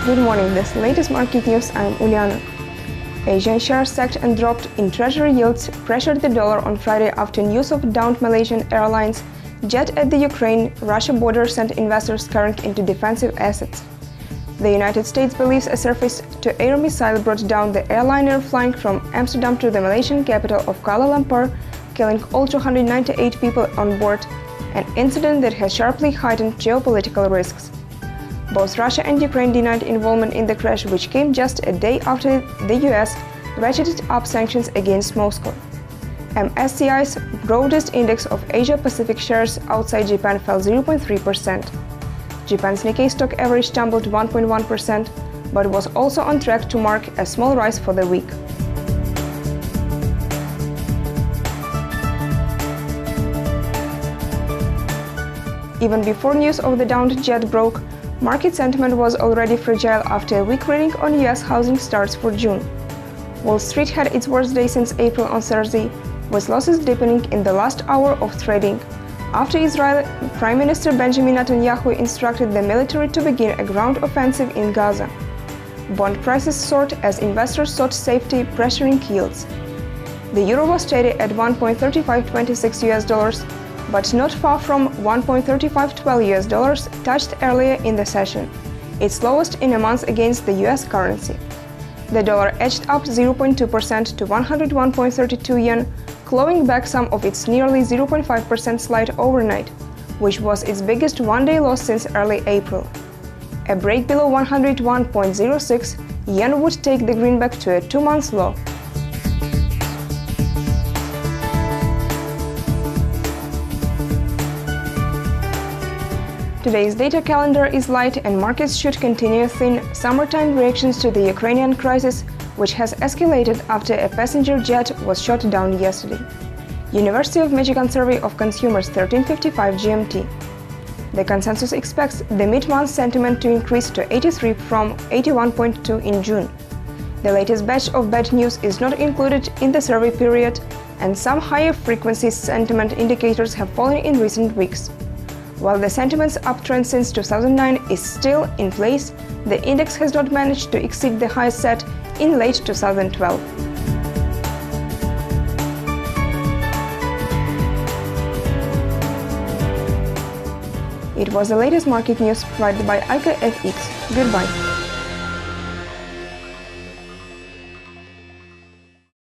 Good morning, this latest market news. I'm Uliana. Asian shares sagged and dropped in treasury yields, pressured the dollar on Friday after news of downed Malaysian Airlines jet at the Ukraine-Russia border sent investors scurrying into defensive assets. The United States believes a surface-to-air missile brought down the airliner flying from Amsterdam to the Malaysian capital of Kuala Lumpur, killing all 298 people on board, an incident that has sharply heightened geopolitical risks. Both Russia and Ukraine denied involvement in the crash, which came just a day after the US ratcheted up sanctions against Moscow. MSCI's broadest index of Asia-Pacific shares outside Japan fell 0.3%. Japan's Nikkei stock average tumbled 1.1%, but was also on track to mark a small rise for the week. Even before news of the downed jet broke, market sentiment was already fragile after a weak reading on US housing starts for June. Wall Street had its worst day since April on Thursday, with losses deepening in the last hour of trading, after Israel Prime Minister Benjamin Netanyahu instructed the military to begin a ground offensive in Gaza. Bond prices soared as investors sought safety, pressuring yields. The euro was traded at $1.3526, but not far from $1.3512 touched earlier in the session, its lowest in a month against the US currency. The dollar edged up 0.2% to 101.32 yen, clawing back some of its nearly 0.5% slide overnight, which was its biggest one-day loss since early April. A break below 101.06 yen would take the greenback to a two-month low. Today's data calendar is light and markets should continue thin summertime reactions to the Ukrainian crisis, which has escalated after a passenger jet was shot down yesterday. University of Michigan Survey of Consumers 1355 GMT. The consensus expects the mid-month sentiment to increase to 83 from 81.2 in June. The latest batch of bad news is not included in the survey period, and some higher frequency sentiment indicators have fallen in recent weeks. While the sentiment's uptrend since 2009 is still in place, the index has not managed to exceed the high set in late 2012. It was the latest market news provided by ICA FX. Goodbye.